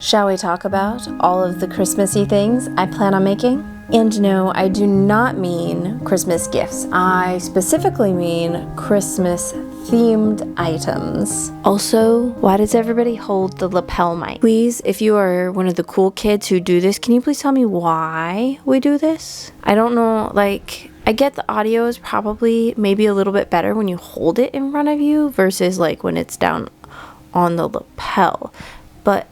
Shall we talk about all of the Christmassy things I plan on making? And no, I do not mean Christmas gifts. I specifically mean Christmas themed items. Also, why does everybody hold the lapel mic? Please, if you are one of the cool kids who do this, can you please tell me why we do this? I don't know, like, I get the audio is probably maybe a little bit better when you hold it in front of you versus like when it's down on the lapel. But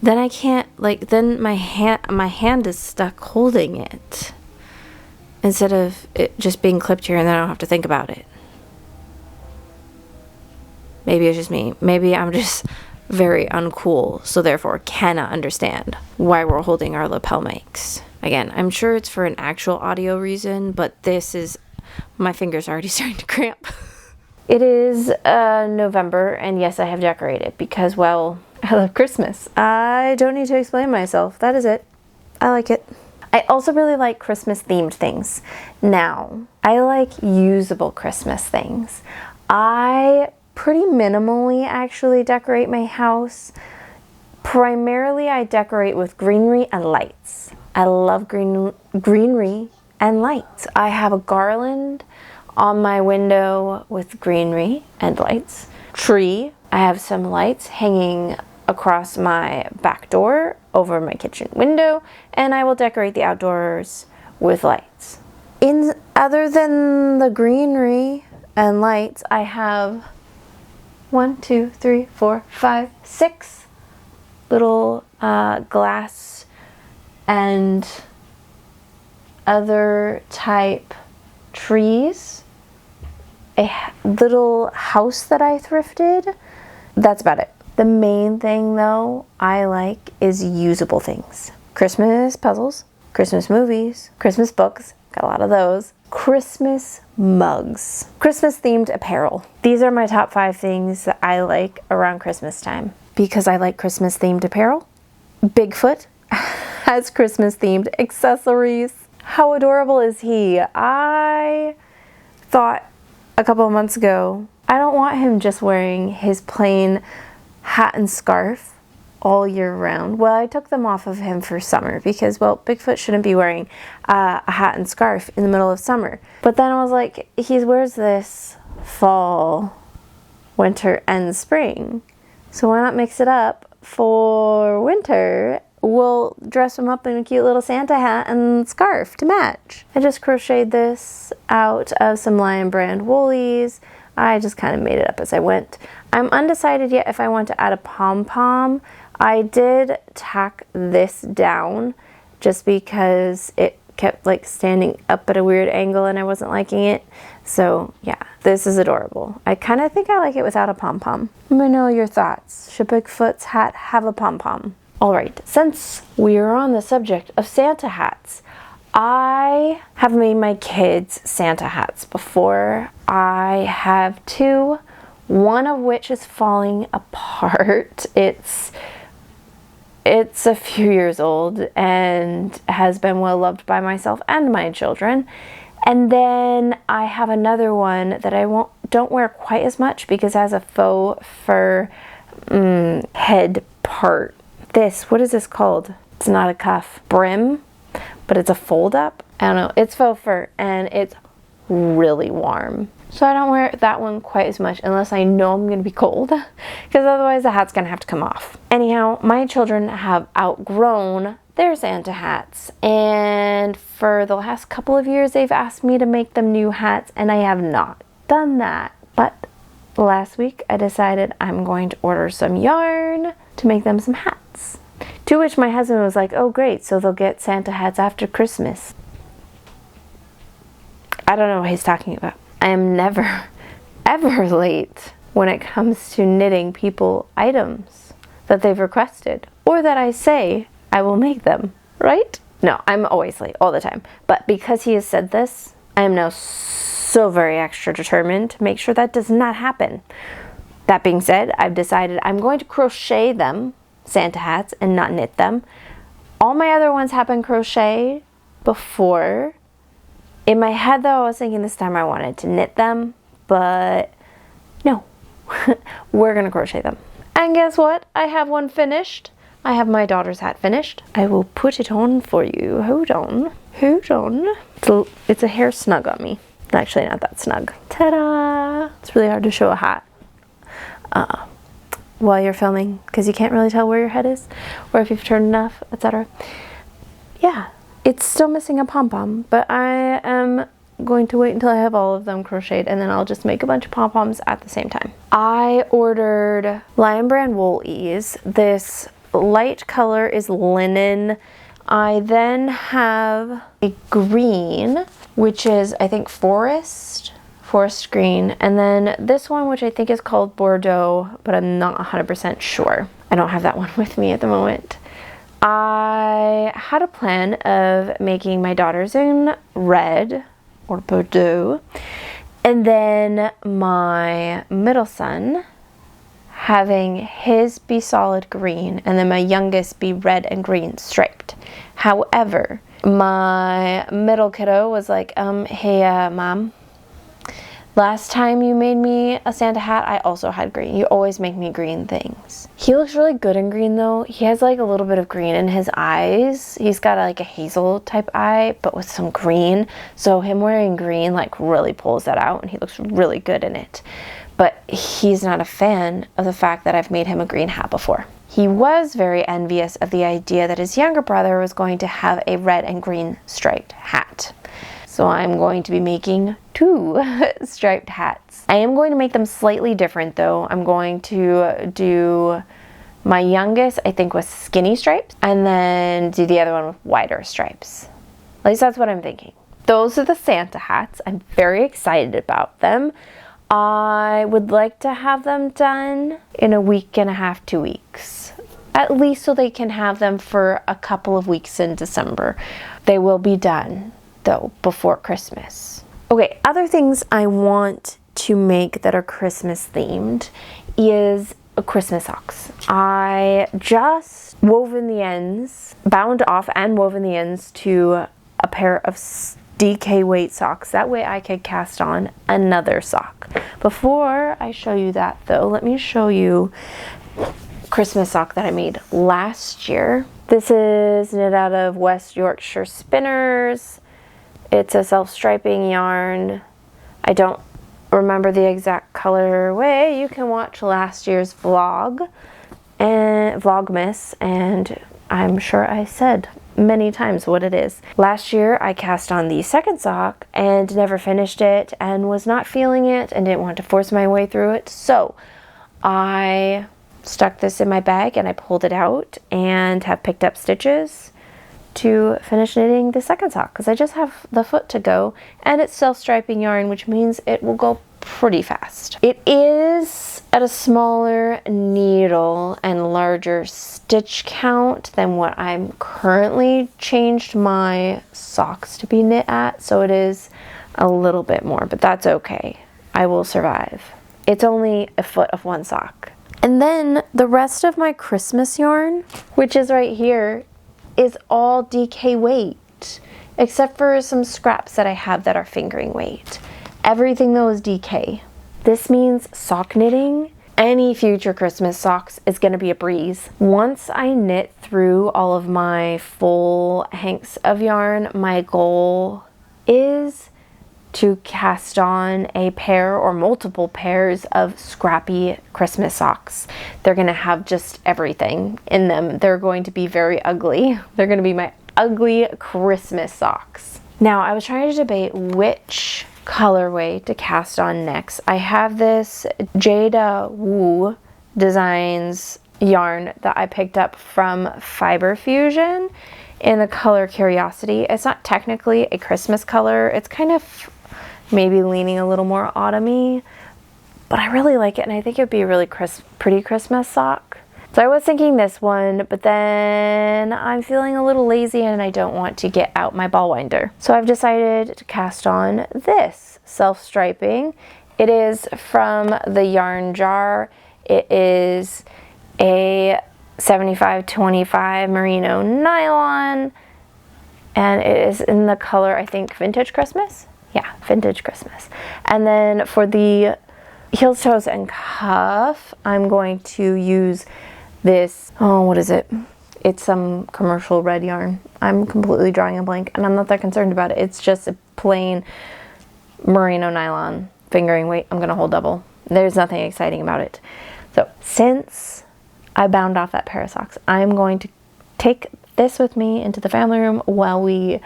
then I can't, like, then my hand is stuck holding it instead of it just being clipped here and then I don't have to think about it. Maybe it's just me. Maybe I'm just very uncool, so therefore cannot understand why we're holding our lapel mics. Again, I'm sure it's for an actual audio reason, but this is, my fingers are already starting to cramp. It is November, and yes, I have decorated because, well, I love Christmas. I don't need to explain myself. That is it. I like it. I also really like Christmas themed things. Now, I like usable Christmas things. I pretty minimally actually decorate my house. Primarily, I decorate with greenery and lights. I love greenery and lights. I have a garland on my window with greenery and lights. Tree. I have some lights hanging across my back door over my kitchen window, and I will decorate the outdoors with lights. Other than the greenery and lights, I have 1, 2, 3, 4, 5, 6 little glass and other type trees. A little house that I thrifted. That's about it. The main thing though I like is usable things. Christmas puzzles, Christmas movies, Christmas books, got a lot of those. Christmas mugs, Christmas themed apparel. These are my top 5 things that I like around Christmas time. Because I like Christmas themed apparel. Bigfoot has Christmas themed accessories. How adorable is he? I thought a couple of months ago, I don't want him just wearing his plain hat and scarf all year round. Well, I took them off of him for summer because, well, Bigfoot shouldn't be wearing a hat and scarf in the middle of summer. But then I was like, he wears this fall, winter, and spring. So why not mix it up for winter? We'll dress him up in a cute little Santa hat and scarf to match. I just crocheted this out of some Lion Brand woolies. I just kind of made it up as I went. I'm undecided yet if I want to add a pom-pom. I did tack this down just because it kept like standing up at a weird angle and I wasn't liking it. So yeah, this is adorable. I kind of think I like it without a pom-pom. Let me know your thoughts. Should Bigfoot's hat have a pom-pom? Alright, since we are on the subject of Santa hats, I have made my kids Santa hats before. I have 2, one of which is falling apart. It's a few years old and has been well loved by myself and my children. And then I have another one that I don't wear quite as much because it has a faux fur head part. What is this called? It's not a cuff. Brim, but it's a fold up. I don't know. It's faux fur and it's really warm. So I don't wear that one quite as much unless I know I'm going to be cold because otherwise the hat's going to have to come off. Anyhow, my children have outgrown their Santa hats and for the last couple of years they've asked me to make them new hats and I have not done that. But last week I decided I'm going to order some yarn to make them some hats. To which my husband was like, oh great, so they'll get Santa hats after Christmas. I don't know what he's talking about. I am never, ever late when it comes to knitting people items that they've requested or that I say I will make them, right? No, I'm always late all the time. But because he has said this, I am now so very extra determined to make sure that does not happen. That being said, I've decided I'm going to crochet them, Santa hats, and not knit them. All my other ones have been crocheted before. In my head though, I was thinking this time I wanted to knit them, but no, we're gonna crochet them. And guess what? I have one finished. I have my daughter's hat finished. I will put it on for you. Hold on. Hold on. It's a hair snug on me. Actually, not that snug. Ta-da! It's really hard to show a hat while you're filming because you can't really tell where your head is or if you've turned enough, etc. Yeah, it's still missing a pom-pom, but I am going to wait until I have all of them crocheted and then I'll just make a bunch of pom-poms at the same time. I ordered Lion Brand wool ease. This light color is linen. I then have a green, which is I think forest green, and then this one which I think is called Bordeaux, but I'm not 100% sure. I don't have that one with me at the moment. I had a plan of making my daughter's in red or Bordeaux, and then my middle son having his be solid green, and then my youngest be red and green striped. However, my middle kiddo was like, hey, Mom, last time you made me a Santa hat, I also had green. You always make me green things. He looks really good in green though. He has like a little bit of green in his eyes. He's got like a hazel type eye, but with some green. So him wearing green like really pulls that out and he looks really good in it. But he's not a fan of the fact that I've made him a green hat before. He was very envious of the idea that his younger brother was going to have a red and green striped hat. So I'm going to be making 2 striped hats. I am going to make them slightly different though. I'm going to do my youngest, I think, with skinny stripes, and then do the other one with wider stripes. At least that's what I'm thinking. Those are the Santa hats. I'm very excited about them. I would like to have them done in a week and a half, 2 weeks. At least so they can have them for a couple of weeks in December. They will be done though before Christmas. Okay, other things I want to make that are Christmas themed is Christmas socks. I just woven the ends, bound off and woven the ends to a pair of DK weight socks. That way I could cast on another sock. Before I show you that though, let me show you Christmas sock that I made last year. This is knit out of West Yorkshire Spinners. It's a self-striping yarn. I don't remember the exact colorway. You can watch last year's vlog and Vlogmas, and I'm sure I said many times what it is. Last year I cast on the second sock and never finished it and was not feeling it and didn't want to force my way through it. So I stuck this in my bag and I pulled it out and have picked up stitches to finish knitting the second sock because I just have the foot to go, and it's self-striping yarn, which means it will go pretty fast. It is at a smaller needle and larger stitch count than what I'm currently changed my socks to be knit at, so it is a little bit more, but that's okay. I will survive. It's only a foot of one sock. And then the rest of my Christmas yarn, which is right here, is all DK weight, except for some scraps that I have that are fingering weight. Everything though is DK. This means sock knitting, any future Christmas socks, is gonna be a breeze. Once I knit through all of my full hanks of yarn, my goal is to cast on a pair or multiple pairs of scrappy Christmas socks. They're gonna have just everything in them. They're going to be very ugly. They're gonna be my ugly Christmas socks. Now, I was trying to debate which colorway to cast on next. I have this Jada Woo Designs yarn that I picked up from Fiber Fusion in the color Curiosity. It's not technically a Christmas color. It's kind of maybe leaning a little more autumny, but I really like it and I think it would be a really pretty Christmas sock. So I was thinking this one, but then I'm feeling a little lazy and I don't want to get out my ball winder. So I've decided to cast on this self-striping. It is from the Yarn Jar. It is a 75/25 merino nylon, and it is in the color, I think, Vintage Christmas. Yeah, Vintage Christmas. And then for the heels, toes, and cuff, I'm going to use this, oh, what is it? It's some commercial red yarn. I'm completely drawing a blank, and I'm not that concerned about it. It's just a plain merino nylon fingering weight. I'm gonna hold double. There's nothing exciting about it. So since I bound off that pair of socks, I'm going to take this with me into the family room while we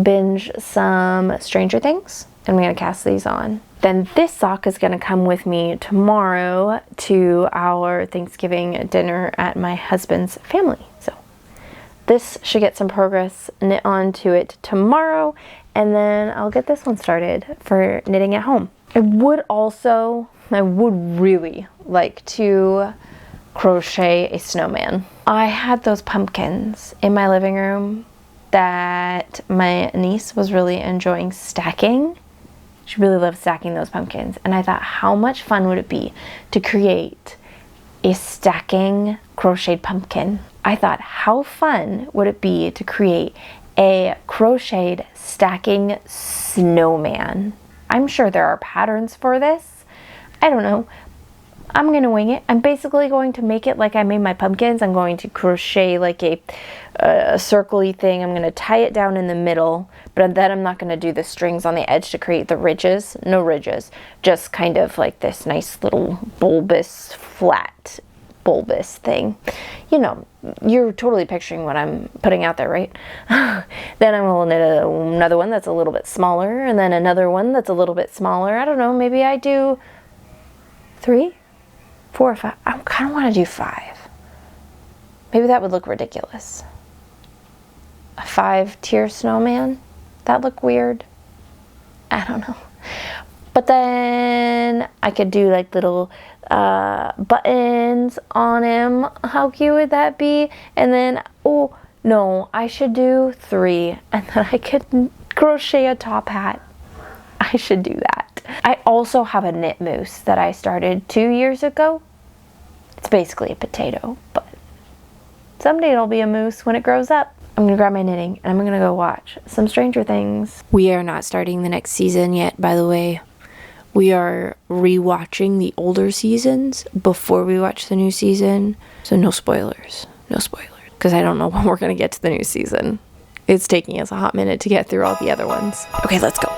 binge some Stranger Things, and we're gonna cast these on. Then this sock is gonna come with me tomorrow to our Thanksgiving dinner at my husband's family. So this should get some progress knit onto it tomorrow, and then I'll get this one started for knitting at home. I would really like to crochet a snowman. I had those pumpkins in my living room that my niece was really enjoying stacking. She really loves stacking those pumpkins, and I thought, how much fun would it be to create a stacking crocheted pumpkin? I thought, how fun would it be to create a crocheted stacking snowman? I'm sure there are patterns for this. I don't know. I'm gonna wing it. I'm basically going to make it like I made my pumpkins. I'm going to crochet like a circle-y thing. I'm gonna tie it down in the middle, but then I'm not gonna do the strings on the edge to create the ridges. No ridges, just kind of like this nice little bulbous, flat bulbous thing. You know, you're totally picturing what I'm putting out there, right? Then I will knit another one that's a little bit smaller, and then another one that's a little bit smaller. I don't know, maybe I do 3, 4, or 5. I kind of want to do 5. Maybe that would look ridiculous. A 5-tier snowman? That look weird? I don't know. But then I could do like little buttons on him. How cute would that be? And then, oh no, I should do 3, and then I could crochet a top hat. I should do that. I also have a knit moose that I started 2 years ago. It's basically a potato, but someday it'll be a moose when it grows up. I'm gonna grab my knitting and I'm gonna go watch some Stranger Things. We are not starting the next season yet, by the way. We are rewatching the older seasons before we watch the new season. So no spoilers, because I don't know when we're gonna get to the new season. It's taking us a hot minute to get through all the other ones. Okay, let's go.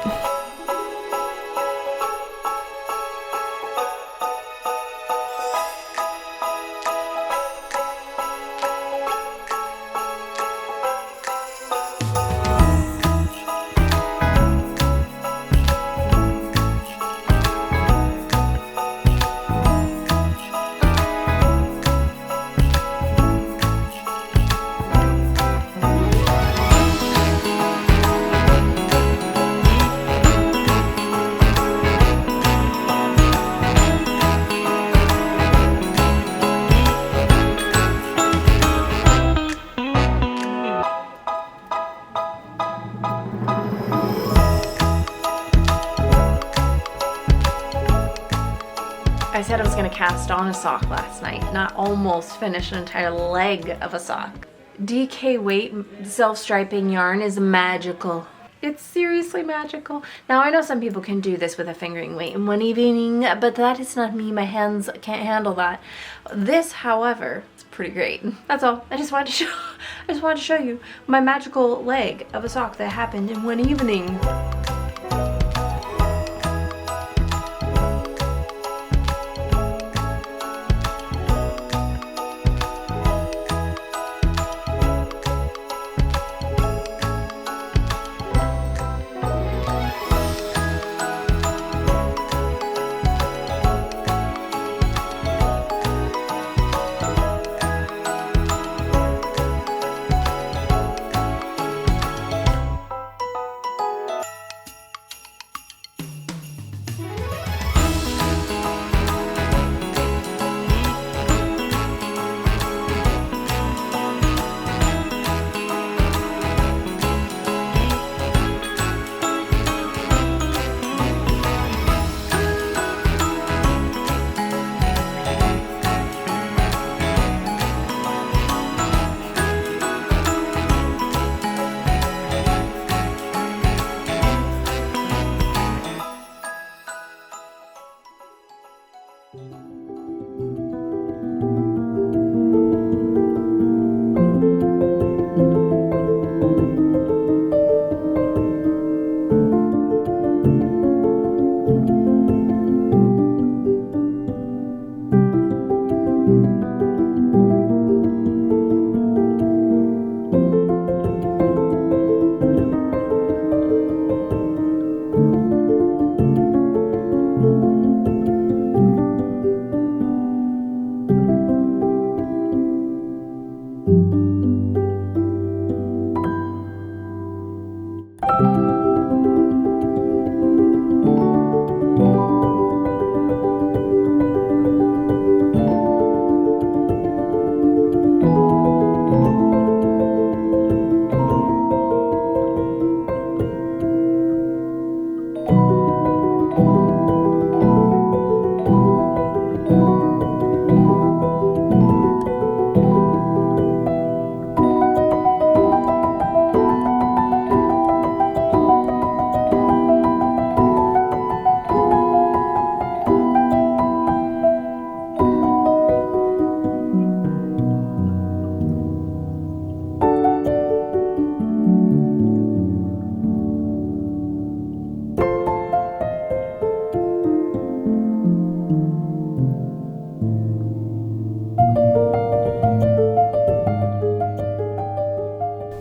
I said I was gonna cast on a sock last night, not almost finish an entire leg of a sock. DK weight self-striping yarn is magical. It's seriously magical. Now I know some people can do this with a fingering weight in one evening, but that is not me. My hands can't handle that. This, however, is pretty great. That's all. I just wanted to show you my magical leg of a sock that happened in one evening.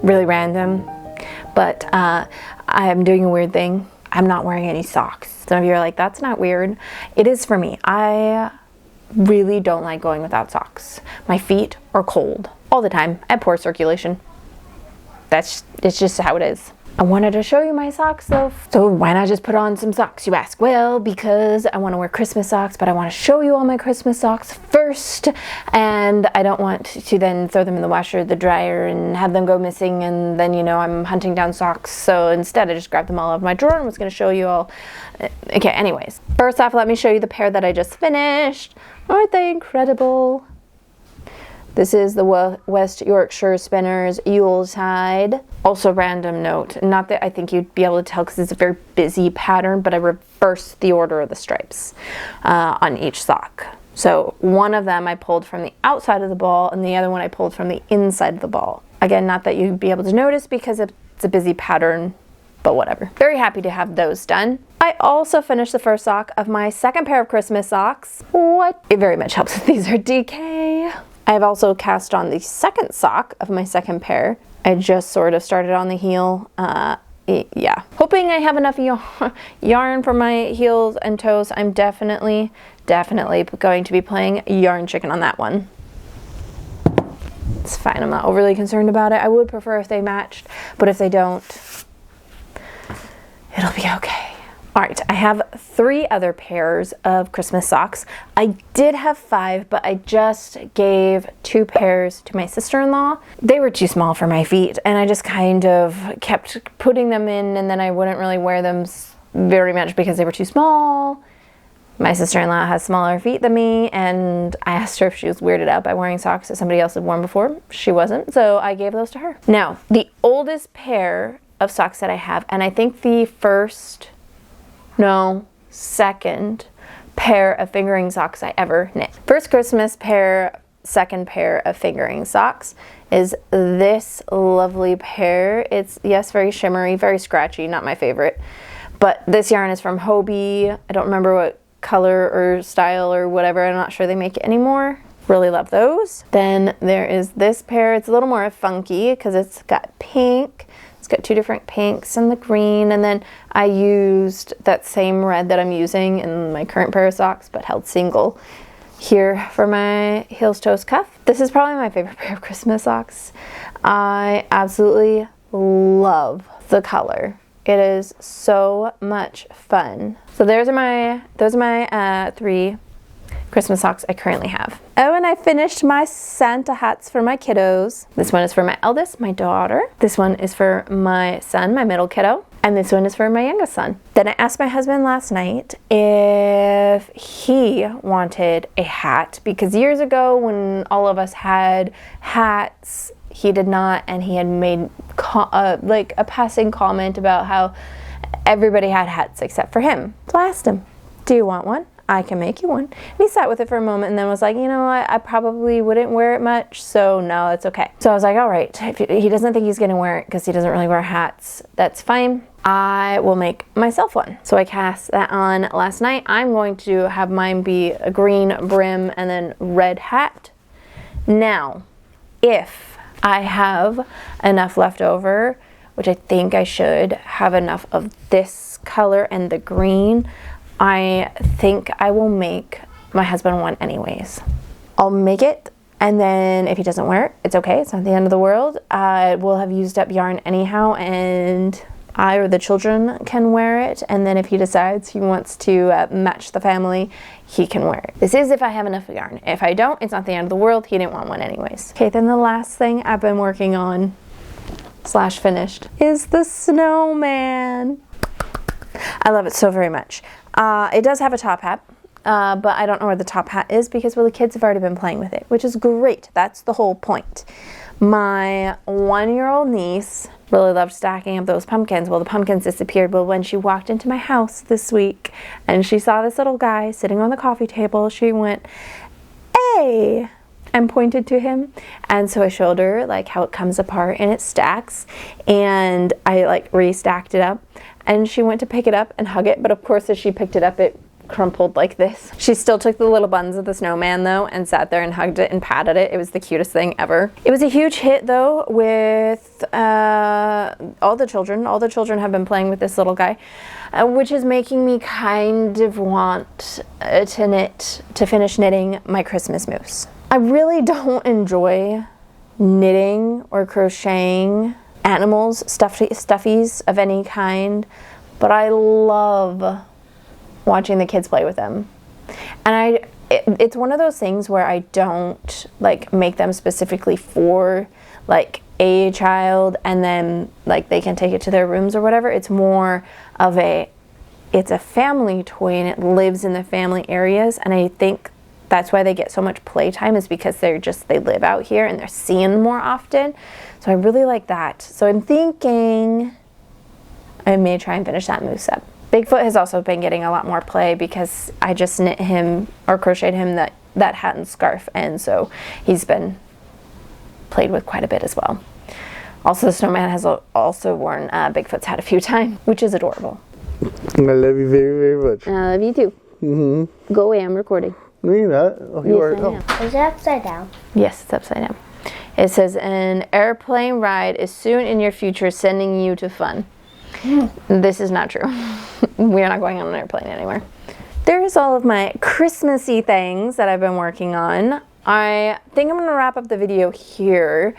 really random, but I'm doing a weird thing. I'm not wearing any socks. Some of you are like, that's not weird. It is for me. I really don't like going without socks. My feet are cold all the time. I have poor circulation. It's just how it is. I wanted to show you my socks though, so why not just put on some socks, you ask? Well, because I want to wear Christmas socks, but I want to show you all my Christmas socks first, and I don't want to then throw them in the washer, the dryer, and have them go missing, and then, you know, I'm hunting down socks. So instead I just grabbed them all out of my drawer and was going to show you all. Okay, anyways, first off, let me show you the pair that I just finished. Aren't they incredible? This is the West Yorkshire Spinners Yuletide. Also, random note, not that I think you'd be able to tell because it's a very busy pattern, but I reversed the order of the stripes on each sock. So one of them I pulled from the outside of the ball and the other one I pulled from the inside of the ball. Again, not that you'd be able to notice because it's a busy pattern, but whatever. Very happy to have those done. I also finished the first sock of my second pair of Christmas socks. What? It very much helps if these are DK. I've also cast on the second sock of my second pair. I just sort of started on the heel. Yeah. Hoping I have enough yarn for my heels and toes. I'm definitely going to be playing yarn chicken on that one. It's fine. I'm not overly concerned about it. I would prefer if they matched, but if they don't, it'll be okay. All right, I have 3 other pairs of Christmas socks. I did have 5, but I just gave 2 pairs to my sister-in-law. They were too small for my feet, and I just kind of kept putting them in, and then I wouldn't really wear them very much because they were too small. My sister-in-law has smaller feet than me, and I asked her if she was weirded out by wearing socks that somebody else had worn before. She wasn't, so I gave those to her. Now, the oldest pair of socks that I have, and I think the second pair of fingering socks I ever knit. First Christmas pair, second pair of fingering socks is this lovely pair. It's, yes, very shimmery, very scratchy, not my favorite. But this yarn is from Hobie. I don't remember what color or style or whatever. I'm not sure they make it anymore. Really love those. Then there is this pair. It's a little more funky because it's got pink. It's got 2 different pinks and the green, and then I used that same red that I'm using in my current pair of socks, but held single here for my heels, toes, cuff. This is probably my favorite pair of Christmas socks. I absolutely love the color. It is so much fun. So those are my 3 Christmas socks I currently have. Oh, and I finished my Santa hats for my kiddos. This one is for my eldest, my daughter. This one is for my son, my middle kiddo. And this one is for my youngest son. Then I asked my husband last night if he wanted a hat, because years ago when all of us had hats, he did not, and he had made like a passing comment about how everybody had hats except for him. So I asked him, do you want one? I can make you one. And he sat with it for a moment and then was like, you know what, I probably wouldn't wear it much, so no, it's okay. So I was like, all right, if he doesn't think he's gonna wear it because he doesn't really wear hats, that's fine. I will make myself one. So I cast that on last night. I'm going to have mine be a green brim and then red hat. Now, if I have enough left over, which I think I should have enough of this color and the green, I think I will make my husband one anyways. I'll make it, and then if he doesn't wear it, it's okay. It's not the end of the world. I will have used up yarn anyhow, and I or the children can wear it. And then if he decides he wants to match the family, he can wear it. This is if I have enough yarn. If I don't, it's not the end of the world. He didn't want one anyways. Okay, then the last thing I've been working on / finished is the snowman. I love it so very much. It does have a top hat, but I don't know where the top hat is because, well, the kids have already been playing with it, which is great. That's the whole point. My 1-year-old niece really loved stacking up those pumpkins. Well, the pumpkins disappeared, but when she walked into my house this week and she saw this little guy sitting on the coffee table, she went, "Hey!" and pointed to him. And so I showed her like how it comes apart and it stacks, and I like restacked it up. And she went to pick it up and hug it, but of course as she picked it up, it crumpled like this. She still took the little buns of the snowman though and sat there and hugged it and patted it. It was the cutest thing ever. It was a huge hit though with all the children. All the children have been playing with this little guy, which is making me kind of want to finish knitting my Christmas moose. I really don't enjoy knitting or crocheting animals, stuffies of any kind, but I love watching the kids play with them. And it's one of those things where I don't like make them specifically for like a child and then like they can take it to their rooms or whatever. It's more of it's a family toy and it lives in the family areas, and I think that's why they get so much playtime, is because they live out here and they're seen more often. So I really like that. So I'm thinking I may try and finish that moose up. Bigfoot has also been getting a lot more play because I just knit him or crocheted him that hat and scarf, and so he's been played with quite a bit as well. Also, the snowman has also worn Bigfoot's hat a few times, which is adorable. I love you very, very much. I love you too. Mm-hmm. Go away, I'm recording. No, you're not. Oh, you are. Oh. Is it upside down? Yes, it's upside down. It says, an airplane ride is soon in your future, sending you to fun. This is not true. We are not going on an airplane anywhere. There's all of my Christmassy things that I've been working on. I think I'm going to wrap up the video here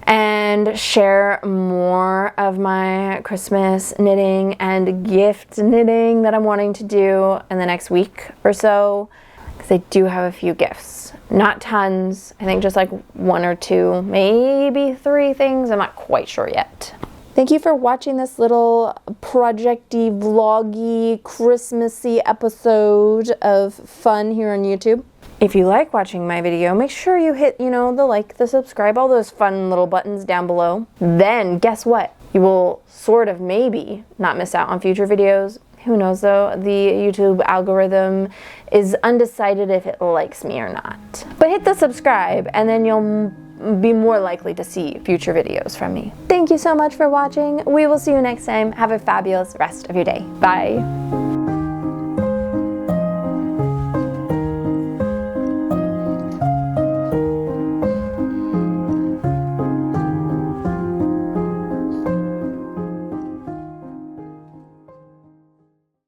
and share more of my Christmas knitting and gift knitting that I'm wanting to do in the next week or so, because I do have a few gifts. Not tons. I think just like 1 or 2, maybe 3 things. I'm not quite sure yet. Thank you for watching this little projecty, vloggy, Christmassy episode of fun here on YouTube. If you like watching my video, make sure you hit, the like, the subscribe, all those fun little buttons down below. Then, guess what? You will sort of maybe not miss out on future videos. Who knows though? The YouTube algorithm is undecided if it likes me or not. But hit the subscribe and then you'll be more likely to see future videos from me. Thank you so much for watching. We will see you next time. Have a fabulous rest of your day. Bye.